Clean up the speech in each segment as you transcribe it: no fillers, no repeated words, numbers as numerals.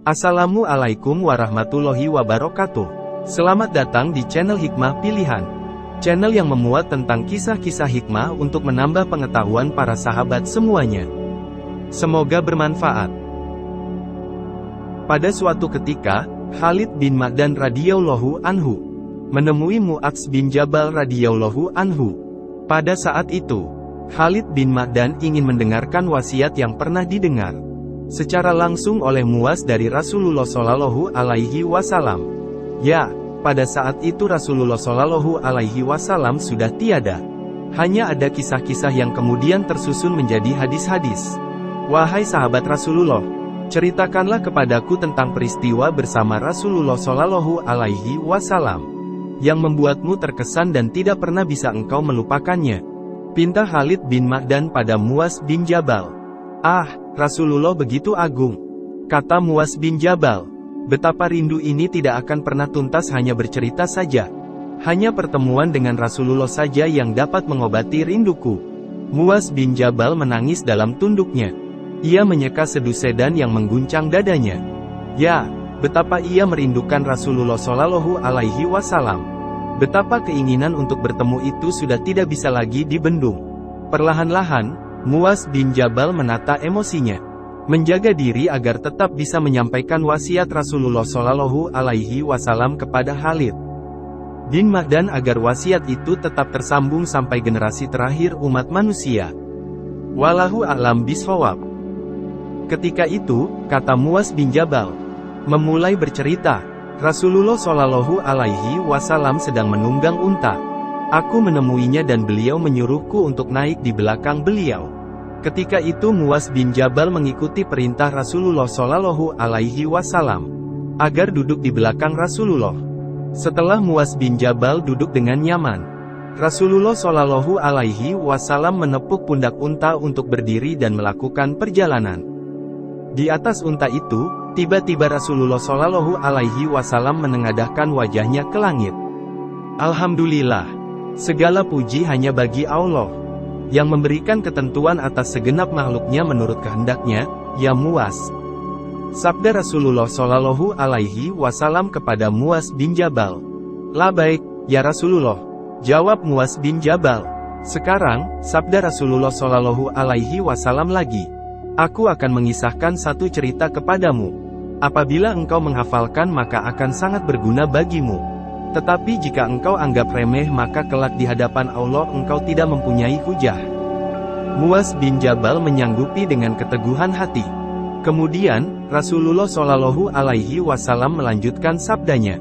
Assalamualaikum warahmatullahi wabarakatuh. Selamat datang di channel Hikmah Pilihan. Channel yang memuat tentang kisah-kisah hikmah untuk menambah pengetahuan para sahabat semuanya. Semoga bermanfaat. Pada suatu ketika, Khalid bin Ma'dan radhiyallahu anhu menemui Mu'adz bin Jabal radhiyallahu anhu. Pada saat itu, Khalid bin Ma'dan ingin mendengarkan wasiat yang pernah didengar secara langsung oleh Mu'adz dari Rasulullah Shallallahu Alaihi Wasallam. Ya, pada saat itu Rasulullah Shallallahu Alaihi Wasallam sudah tiada. Hanya ada kisah-kisah yang kemudian tersusun menjadi hadis-hadis. Wahai sahabat Rasulullah, ceritakanlah kepadaku tentang peristiwa bersama Rasulullah Shallallahu Alaihi Wasallam yang membuatmu terkesan dan tidak pernah bisa engkau melupakannya. Pinta Khalid bin Ma'dan pada Mu'adz bin Jabal. Ah, Rasulullah begitu agung, kata Mu'adz bin Jabal. Betapa rindu ini tidak akan pernah tuntas hanya bercerita saja. Hanya pertemuan dengan Rasulullah saja yang dapat mengobati rinduku. Mu'adz bin Jabal menangis dalam tunduknya. Ia menyeka sedu sedan yang mengguncang dadanya. Ya, betapa ia merindukan Rasulullah Shallallahu Alaihi Wasallam. Betapa keinginan untuk bertemu itu sudah tidak bisa lagi dibendung. Perlahan-lahan, Mu'adz bin Jabal menata emosinya, menjaga diri agar tetap bisa menyampaikan wasiat Rasulullah Shallallahu Alaihi Wasallam kepada Khalid bin Ma'dan agar wasiat itu tetap tersambung sampai generasi terakhir umat manusia. Wallahu a'lam bishawab. Ketika itu, kata Mu'adz bin Jabal, memulai bercerita, Rasulullah Shallallahu Alaihi Wasallam sedang menunggang unta. Aku menemuinya dan beliau menyuruhku untuk naik di belakang beliau. Ketika itu Mu'adz bin Jabal mengikuti perintah Rasulullah Shallallahu Alaihi Wasallam agar duduk di belakang Rasulullah. Setelah Mu'adz bin Jabal duduk dengan nyaman, Rasulullah Shallallahu Alaihi Wasallam menepuk pundak unta untuk berdiri dan melakukan perjalanan. Di atas unta itu, tiba-tiba Rasulullah Shallallahu Alaihi Wasallam menengadahkan wajahnya ke langit. Alhamdulillah, segala puji hanya bagi Allah yang memberikan ketentuan atas segenap makhluknya menurut kehendaknya, ya Mu'adz. Sabda Rasulullah Shallallahu Alaihi Wasallam kepada Mu'adz bin Jabal. Labaik, ya Rasulullah, jawab Mu'adz bin Jabal. Sekarang, sabda Rasulullah Shallallahu Alaihi Wasallam lagi. Aku akan mengisahkan satu cerita kepadamu. Apabila engkau menghafalkan maka akan sangat berguna bagimu. Tetapi jika engkau anggap remeh maka kelak di hadapan Allah engkau tidak mempunyai hujah. Mu'adz bin Jabal menyanggupi dengan keteguhan hati. Kemudian, Rasulullah Shallallahu Alaihi Wasallam melanjutkan sabdanya.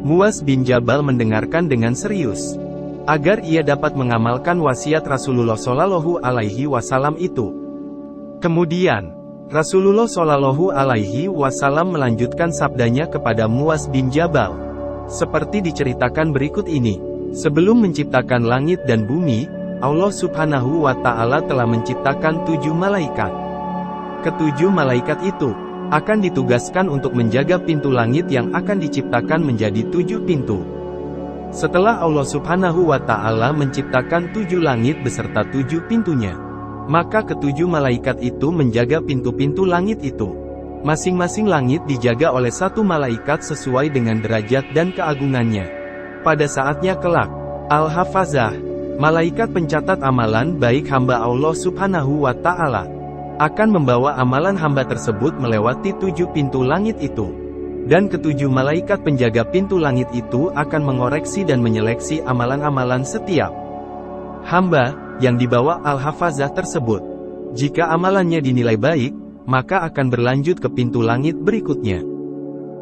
Mu'adz bin Jabal mendengarkan dengan serius, agar ia dapat mengamalkan wasiat Rasulullah Shallallahu Alaihi Wasallam itu. Kemudian, Rasulullah Shallallahu Alaihi Wasallam melanjutkan sabdanya kepada Mu'adz bin Jabal. Seperti diceritakan berikut ini. Sebelum menciptakan langit dan bumi, Allah Subhanahu wa Ta'ala telah menciptakan 7 malaikat. Ketujuh malaikat itu akan ditugaskan untuk menjaga pintu langit yang akan diciptakan menjadi 7 pintu. Setelah Allah Subhanahu wa Ta'ala menciptakan 7 langit beserta 7 pintunya, maka ketujuh malaikat itu menjaga pintu-pintu langit itu. Masing-masing langit dijaga oleh satu malaikat sesuai dengan derajat dan keagungannya. Pada saatnya kelak, Al-Hafazah, malaikat pencatat amalan baik hamba Allah Subhanahu wa Ta'ala, akan membawa amalan hamba tersebut melewati 7 pintu langit itu. Dan ketujuh malaikat penjaga pintu langit itu akan mengoreksi dan menyeleksi amalan-amalan setiap hamba yang dibawa Al-Hafazah tersebut. Jika amalannya dinilai baik, maka akan berlanjut ke pintu langit berikutnya.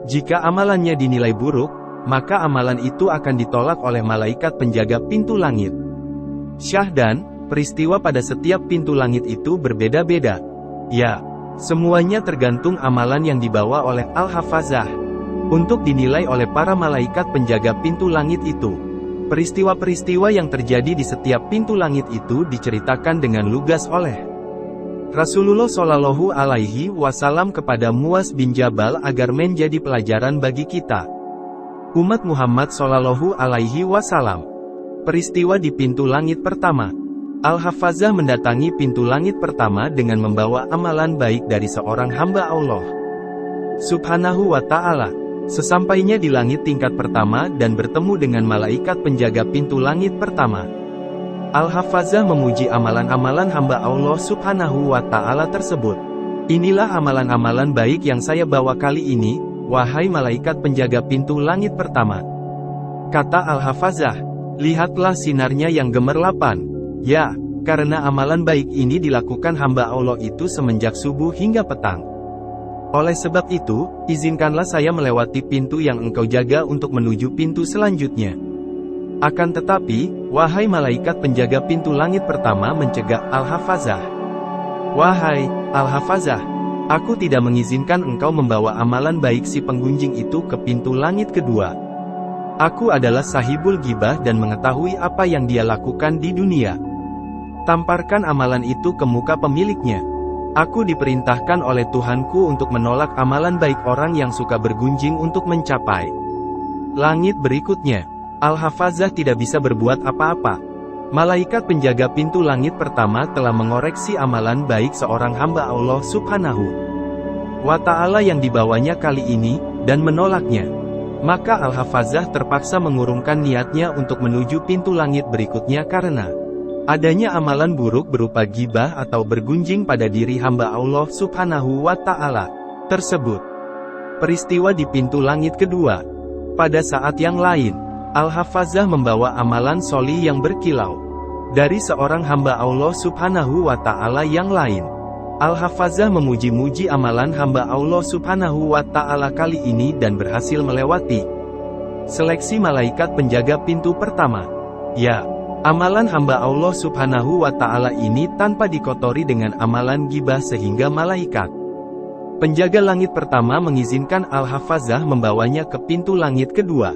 Jika amalannya dinilai buruk, maka amalan itu akan ditolak oleh malaikat penjaga pintu langit. Syahdan, peristiwa pada setiap pintu langit itu berbeda-beda. Ya, semuanya tergantung amalan yang dibawa oleh Al-Hafazah untuk dinilai oleh para malaikat penjaga pintu langit itu. Peristiwa-peristiwa yang terjadi di setiap pintu langit itu diceritakan dengan lugas oleh Rasulullah Shallallahu Alaihi Wasallam kepada Mu'adz bin Jabal agar menjadi pelajaran bagi kita, umat Muhammad Shallallahu Alaihi Wasallam. Peristiwa di pintu langit pertama. Al-Hafazah mendatangi pintu langit pertama dengan membawa amalan baik dari seorang hamba Allah. Subhanahu wa Ta'ala. Sesampainya di langit tingkat pertama dan bertemu dengan malaikat penjaga pintu langit pertama, Al-Hafazah memuji amalan-amalan hamba Allah Subhanahu wa Ta'ala tersebut. Inilah amalan-amalan baik yang saya bawa kali ini, wahai malaikat penjaga pintu langit pertama. Kata Al-Hafazah, lihatlah sinarnya yang gemerlapan. Ya, karena amalan baik ini dilakukan hamba Allah itu semenjak subuh hingga petang. Oleh sebab itu, izinkanlah saya melewati pintu yang engkau jaga untuk menuju pintu selanjutnya. Akan tetapi, wahai malaikat penjaga pintu langit pertama mencegah Al-Hafazah. Wahai Al-Hafazah, aku tidak mengizinkan engkau membawa amalan baik si penggunjing itu ke pintu langit kedua. Aku adalah sahibul gibah dan mengetahui apa yang dia lakukan di dunia. Tamparkan amalan itu ke muka pemiliknya. Aku diperintahkan oleh Tuhanku untuk menolak amalan baik orang yang suka bergunjing untuk mencapai langit berikutnya. Al-Hafazah tidak bisa berbuat apa-apa. Malaikat penjaga pintu langit pertama telah mengoreksi amalan baik seorang hamba Allah Subhanahu wa Ta'ala yang dibawanya kali ini, dan menolaknya. Maka Al-Hafazah terpaksa mengurungkan niatnya untuk menuju pintu langit berikutnya karena adanya amalan buruk berupa gibah atau bergunjing pada diri hamba Allah Subhanahu wa Ta'ala tersebut. Peristiwa di pintu langit kedua. Pada saat yang lain, Al-Hafazah membawa amalan solih yang berkilau dari seorang hamba Allah Subhanahu wa Ta'ala yang lain. Al-Hafazah memuji-muji amalan hamba Allah Subhanahu wa Ta'ala kali ini dan berhasil melewati seleksi malaikat penjaga pintu pertama. Ya, amalan hamba Allah Subhanahu wa Ta'ala ini tanpa dikotori dengan amalan gibah sehingga malaikat penjaga langit pertama mengizinkan Al-Hafazah membawanya ke pintu langit kedua.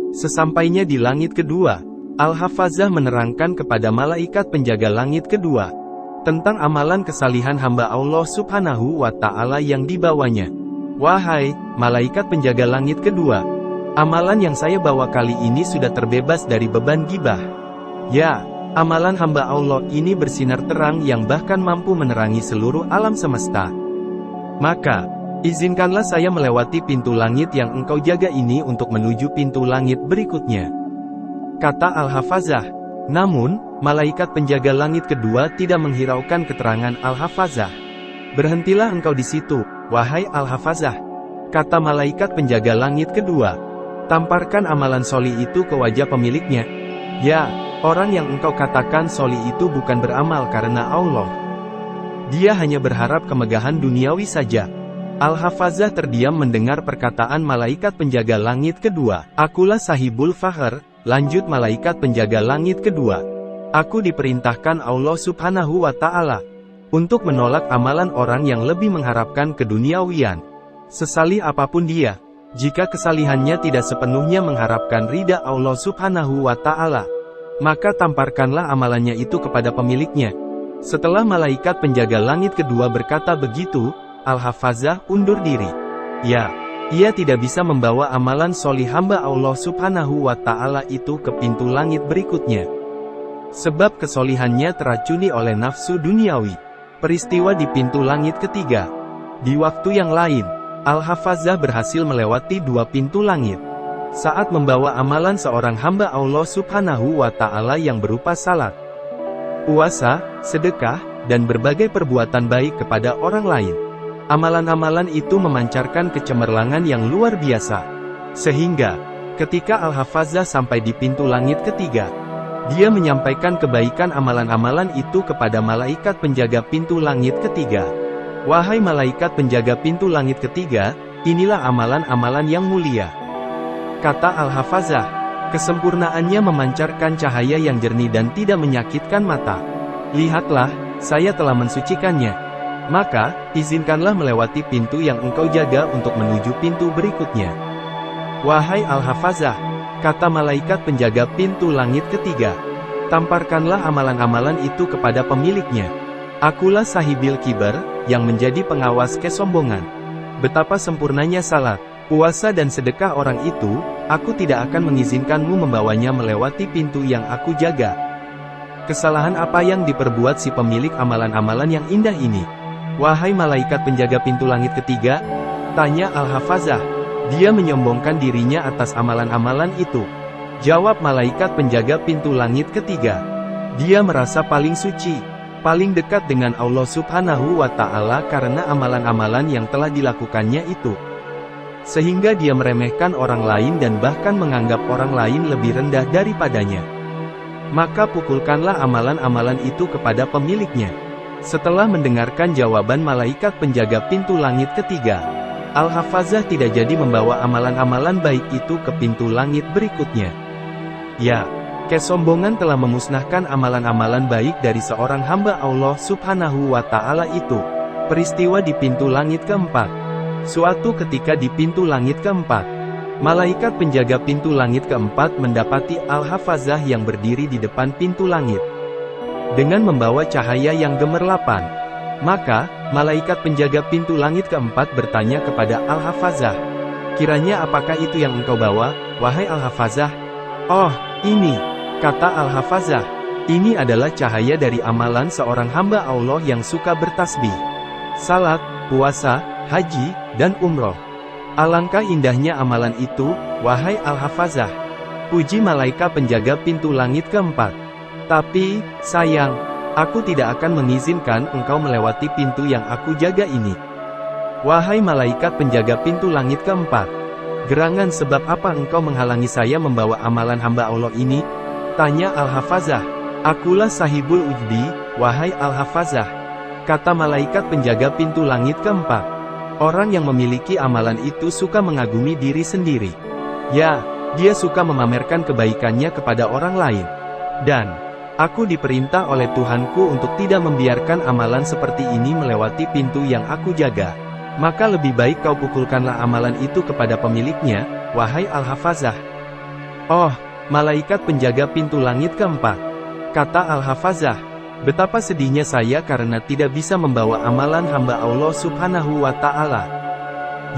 Sesampainya di langit kedua, Al-Hafazah menerangkan kepada malaikat penjaga langit kedua tentang amalan kesalihan hamba Allah Subhanahu wa Ta'ala yang dibawanya. Wahai malaikat penjaga langit kedua, amalan yang saya bawa kali ini sudah terbebas dari beban gibah. Ya, amalan hamba Allah ini bersinar terang yang bahkan mampu menerangi seluruh alam semesta. Maka, izinkanlah saya melewati pintu langit yang engkau jaga ini untuk menuju pintu langit berikutnya. Kata Al-Hafazah. Namun, malaikat penjaga langit kedua tidak menghiraukan keterangan Al-Hafazah. Berhentilah engkau di situ, wahai Al-Hafazah. Kata malaikat penjaga langit kedua. Tamparkan amalan soli itu ke wajah pemiliknya. Ya, orang yang engkau katakan soli itu bukan beramal karena Allah. Dia hanya berharap kemegahan duniawi saja. Al-Hafazah terdiam mendengar perkataan malaikat penjaga langit kedua. Akulah sahibul fakhr, lanjut malaikat penjaga langit kedua. Aku diperintahkan Allah Subhanahu wa Ta'ala untuk menolak amalan orang yang lebih mengharapkan keduniawian. Sesalih apapun dia, jika kesalihannya tidak sepenuhnya mengharapkan ridha Allah Subhanahu wa Ta'ala, maka tamparkanlah amalannya itu kepada pemiliknya. Setelah malaikat penjaga langit kedua berkata begitu, Al-Hafazah undur diri. Ya, ia tidak bisa membawa amalan solih hamba Allah Subhanahu wa Ta'ala itu ke pintu langit berikutnya. Sebab kesolihannya teracuni oleh nafsu duniawi. Peristiwa di pintu langit ketiga. Di waktu yang lain, Al-Hafazah berhasil melewati dua pintu langit. Saat membawa amalan seorang hamba Allah Subhanahu wa Ta'ala yang berupa salat, puasa, sedekah, dan berbagai perbuatan baik kepada orang lain. Amalan-amalan itu memancarkan kecemerlangan yang luar biasa. Sehingga, ketika Al-Hafazah sampai di pintu langit ketiga, dia menyampaikan kebaikan amalan-amalan itu kepada malaikat penjaga pintu langit ketiga. Wahai malaikat penjaga pintu langit ketiga, inilah amalan-amalan yang mulia. Kata Al-Hafazah, kesempurnaannya memancarkan cahaya yang jernih dan tidak menyakitkan mata. Lihatlah, saya telah mensucikannya. Maka, izinkanlah melewati pintu yang engkau jaga untuk menuju pintu berikutnya. Wahai Al-Hafazah, kata malaikat penjaga pintu langit ketiga, tamparkanlah amalan-amalan itu kepada pemiliknya. Akulah sahibil kibar, yang menjadi pengawas kesombongan. Betapa sempurnanya salat, puasa dan sedekah orang itu, aku tidak akan mengizinkanmu membawanya melewati pintu yang aku jaga. Kesalahan apa yang diperbuat si pemilik amalan-amalan yang indah ini? Wahai malaikat penjaga pintu langit ketiga, Tanya Al-Hafazah. Dia menyombongkan dirinya atas amalan-amalan itu. Jawab malaikat penjaga pintu langit ketiga. Dia merasa paling suci, paling dekat dengan Allah Subhanahu wa Ta'ala karena amalan-amalan yang telah dilakukannya itu. Sehingga dia meremehkan orang lain dan bahkan menganggap orang lain lebih rendah daripadanya. Maka pukulkanlah amalan-amalan itu kepada pemiliknya. Setelah mendengarkan jawaban malaikat penjaga pintu langit ketiga, Al-Hafazah tidak jadi membawa amalan-amalan baik itu ke pintu langit berikutnya. Ya, kesombongan telah memusnahkan amalan-amalan baik dari seorang hamba Allah Subhanahu wa Ta'ala itu. Peristiwa di pintu langit keempat. Suatu ketika di pintu langit keempat, malaikat penjaga pintu langit keempat mendapati Al-Hafazah yang berdiri di depan pintu langit dengan membawa cahaya yang gemerlapan. Maka, malaikat penjaga pintu langit keempat bertanya kepada Al-Hafazah, "Kiranya apakah itu yang engkau bawa, wahai Al-Hafazah?" "Oh, ini," kata Al-Hafazah, "ini adalah cahaya dari amalan seorang hamba Allah yang suka bertasbih, salat, puasa, haji, dan umroh. Alangkah indahnya amalan itu, wahai Al-Hafazah." Puji malaikat penjaga pintu langit keempat. "Tapi, sayang, aku tidak akan mengizinkan engkau melewati pintu yang aku jaga ini. Wahai malaikat penjaga pintu langit keempat, gerangan sebab apa engkau menghalangi saya membawa amalan hamba Allah ini?" Tanya Al-Hafazah. "Akulah sahibul ujdi, wahai Al-Hafazah," kata malaikat penjaga pintu langit keempat. "Orang yang memiliki amalan itu suka mengagumi diri sendiri. Ya, dia suka memamerkan kebaikannya kepada orang lain. Dan aku diperintah oleh Tuhanku untuk tidak membiarkan amalan seperti ini melewati pintu yang aku jaga. Maka lebih baik kau pukulkanlah amalan itu kepada pemiliknya, wahai Al-Hafazah." "Oh, malaikat penjaga pintu langit keempat," kata Al-Hafazah, "betapa sedihnya saya karena tidak bisa membawa amalan hamba Allah Subhanahu wa Ta'ala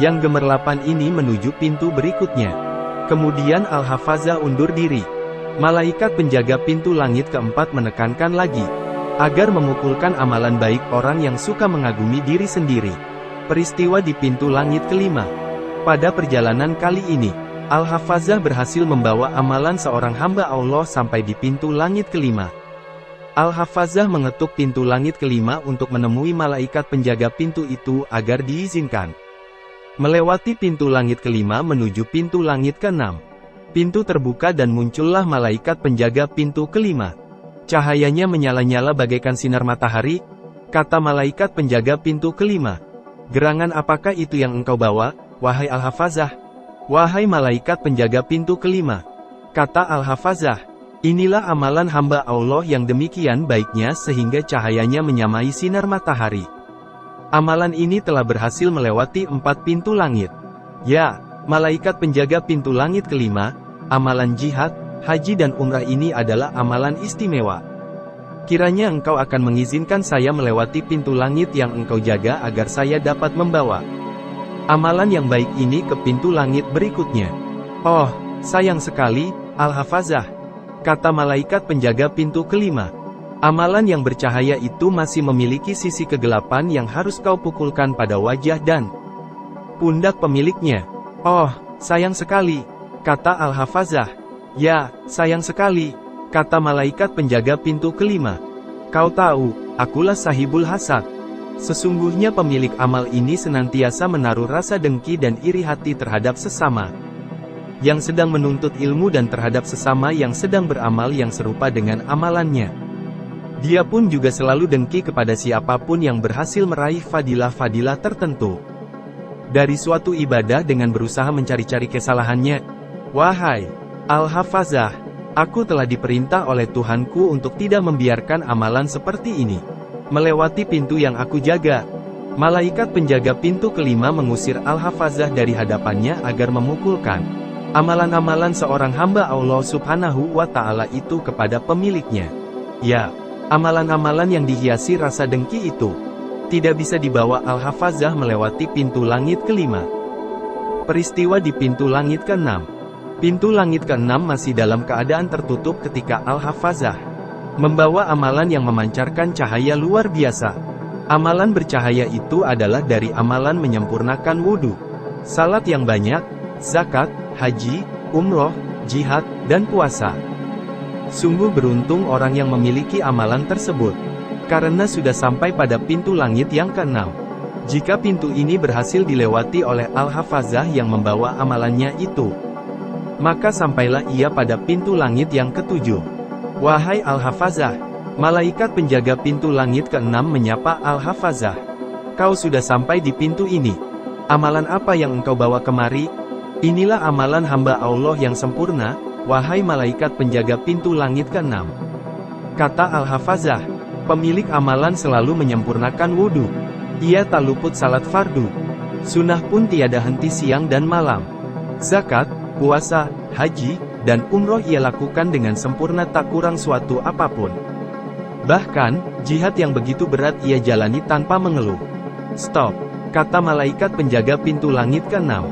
yang gemerlapan ini menuju pintu berikutnya." Kemudian Al-Hafazah undur diri. Malaikat penjaga pintu langit keempat menekankan lagi, agar memukulkan amalan baik orang yang suka mengagumi diri sendiri. Peristiwa di pintu langit kelima. Pada perjalanan kali ini, Al-Hafazah berhasil membawa amalan seorang hamba Allah sampai di pintu langit kelima. Al-Hafazah mengetuk pintu langit kelima untuk menemui malaikat penjaga pintu itu agar diizinkan melewati pintu langit kelima menuju pintu langit keenam. Pintu terbuka dan muncullah malaikat penjaga pintu kelima. Cahayanya menyala-nyala bagaikan sinar matahari, kata malaikat penjaga pintu kelima. "Gerangan apakah itu yang engkau bawa, wahai Al-Hafazah?" "Wahai malaikat penjaga pintu kelima," kata Al-Hafazah, "inilah amalan hamba Allah yang demikian baiknya sehingga cahayanya menyamai sinar matahari. Amalan ini telah berhasil melewati 4 pintu langit." "Ya, malaikat penjaga pintu langit kelima, amalan jihad, haji dan umrah ini adalah amalan istimewa. Kiranya engkau akan mengizinkan saya melewati pintu langit yang engkau jaga agar saya dapat membawa amalan yang baik ini ke pintu langit berikutnya." "Oh, sayang sekali, Al-Hafazah," kata malaikat penjaga pintu kelima. "Amalan yang bercahaya itu masih memiliki sisi kegelapan yang harus kau pukulkan pada wajah dan pundak pemiliknya." "Oh, sayang sekali," kata Al-Hafazah. "Ya, sayang sekali," kata malaikat penjaga pintu kelima. "Kau tahu, akulah sahibul hasad. Sesungguhnya pemilik amal ini senantiasa menaruh rasa dengki dan iri hati terhadap sesama yang sedang menuntut ilmu dan terhadap sesama yang sedang beramal yang serupa dengan amalannya. Dia pun juga selalu dengki kepada siapapun yang berhasil meraih fadilah-fadilah tertentu dari suatu ibadah dengan berusaha mencari-cari kesalahannya. Wahai Al-Hafazah, aku telah diperintah oleh Tuhanku untuk tidak membiarkan amalan seperti ini melewati pintu yang aku jaga." Malaikat penjaga pintu kelima mengusir Al-Hafazah dari hadapannya agar memukulkan amalan-amalan seorang hamba Allah Subhanahu wa Ta'ala itu kepada pemiliknya. Ya, amalan-amalan yang dihiasi rasa dengki itu tidak bisa dibawa Al-Hafazah melewati pintu langit kelima. Peristiwa di pintu langit keenam. Pintu langit keenam masih dalam keadaan tertutup ketika Al-Hafazah membawa amalan yang memancarkan cahaya luar biasa. Amalan bercahaya itu adalah dari amalan menyempurnakan wudhu, salat yang banyak, zakat, haji, umroh, jihad, dan puasa. Sungguh beruntung orang yang memiliki amalan tersebut, karena sudah sampai pada pintu langit yang keenam. Jika pintu ini berhasil dilewati oleh Al-Hafazah yang membawa amalannya itu, maka sampailah ia pada pintu langit yang ketujuh. Wahai Al-Hafazah, malaikat penjaga pintu langit keenam menyapa Al-Hafazah. Kau sudah sampai di pintu ini. Amalan apa yang engkau bawa kemari? Inilah amalan hamba Allah yang sempurna, wahai malaikat penjaga pintu langit keenam. Kata Al-Hafazah, pemilik amalan selalu menyempurnakan wudhu. Ia tak luput salat fardu. Sunnah pun tiada henti siang dan malam. Zakat, puasa, haji, dan umroh ia lakukan dengan sempurna tak kurang suatu apapun. Bahkan, jihad yang begitu berat ia jalani tanpa mengeluh. Stop, kata malaikat penjaga pintu langit keenam.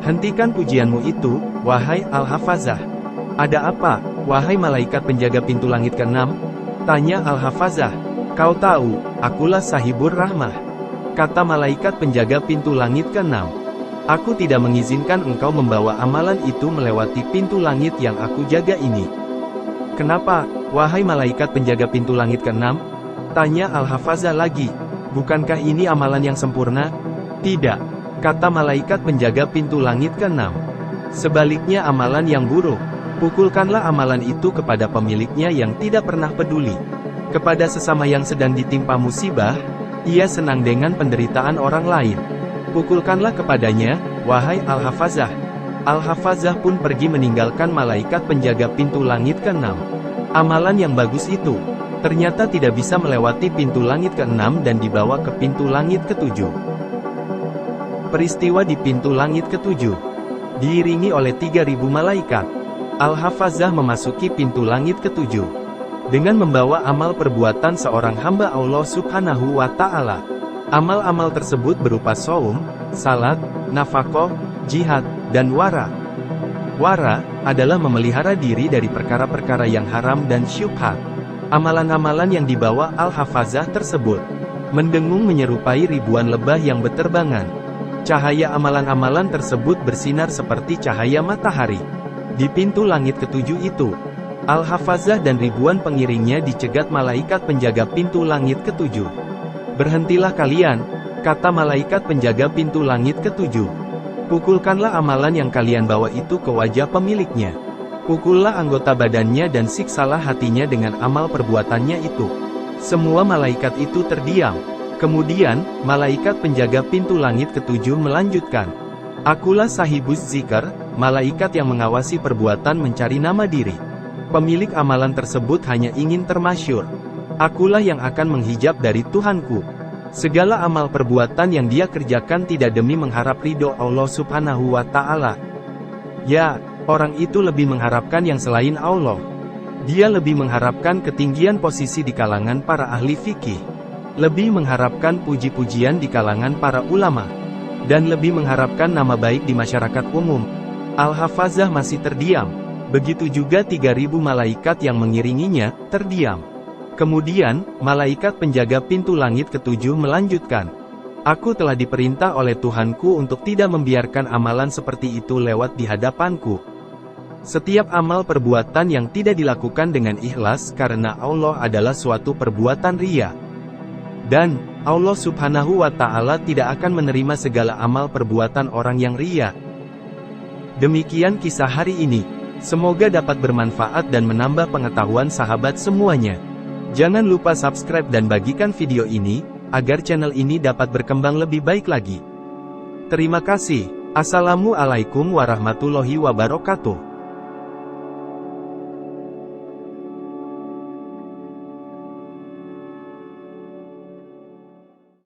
Hentikan pujianmu itu, wahai Al-Hafazah. Ada apa, wahai malaikat penjaga pintu langit keenam? Tanya Al-Hafazah. Kau tahu, akulah Sahibur Rahmah. Kata malaikat penjaga pintu langit keenam. Aku tidak mengizinkan engkau membawa amalan itu melewati pintu langit yang aku jaga ini. Kenapa, wahai malaikat penjaga pintu langit keenam? Tanya Al-Hafazah lagi. Bukankah ini amalan yang sempurna? Tidak, kata malaikat penjaga pintu langit keenam. Sebaliknya amalan yang buruk. Pukulkanlah amalan itu kepada pemiliknya yang tidak pernah peduli. Kepada sesama yang sedang ditimpa musibah, ia senang dengan penderitaan orang lain. Pukulkanlah kepadanya, wahai Al-Hafazah. Al-Hafazah pun pergi meninggalkan malaikat penjaga pintu langit keenam. Amalan yang bagus itu, ternyata tidak bisa melewati pintu langit keenam dan dibawa ke pintu langit ketujuh. Peristiwa di pintu langit ketujuh. Diiringi oleh 3.000 malaikat, Al-Hafazah memasuki pintu langit ketujuh, dengan membawa amal perbuatan seorang hamba Allah Subhanahu wa Ta'ala. Amal-amal tersebut berupa saum, salat, nafkah, jihad, dan wara. Wara adalah memelihara diri dari perkara-perkara yang haram dan syubhat. Amalan-amalan yang dibawa Al-Hafazah tersebut mendengung menyerupai ribuan lebah yang beterbangan. Cahaya amalan-amalan tersebut bersinar seperti cahaya matahari. Di pintu langit ketujuh itu, Al-Hafazah dan ribuan pengiringnya dicegat malaikat penjaga pintu langit ketujuh. Berhentilah kalian, kata malaikat penjaga pintu langit ketujuh. Pukulkanlah amalan yang kalian bawa itu ke wajah pemiliknya. Pukullah anggota badannya dan siksalah hatinya dengan amal perbuatannya itu. Semua malaikat itu terdiam. Kemudian, malaikat penjaga pintu langit ketujuh melanjutkan. Akulah Sahibuz Zikr, malaikat yang mengawasi perbuatan mencari nama diri. Pemilik amalan tersebut hanya ingin termasyhur. Akulah yang akan menghijab dari Tuhanku. Segala amal perbuatan yang dia kerjakan tidak demi mengharap ridho Allah Subhanahu wa Ta'ala. Ya, orang itu lebih mengharapkan yang selain Allah. Dia lebih mengharapkan ketinggian posisi di kalangan para ahli fikih, lebih mengharapkan puji-pujian di kalangan para ulama, dan lebih mengharapkan nama baik di masyarakat umum. Al-Hafazah masih terdiam. Begitu juga 3.000 malaikat yang mengiringinya, terdiam. Kemudian, malaikat penjaga pintu langit ketujuh melanjutkan. Aku telah diperintah oleh Tuhanku untuk tidak membiarkan amalan seperti itu lewat di hadapanku. Setiap amal perbuatan yang tidak dilakukan dengan ikhlas karena Allah adalah suatu perbuatan riya. Dan, Allah Subhanahu wa Ta'ala tidak akan menerima segala amal perbuatan orang yang riya. Demikian kisah hari ini. Semoga dapat bermanfaat dan menambah pengetahuan sahabat semuanya. Jangan lupa subscribe dan bagikan video ini, agar channel ini dapat berkembang lebih baik lagi. Terima kasih. Assalamualaikum warahmatullahi wabarakatuh.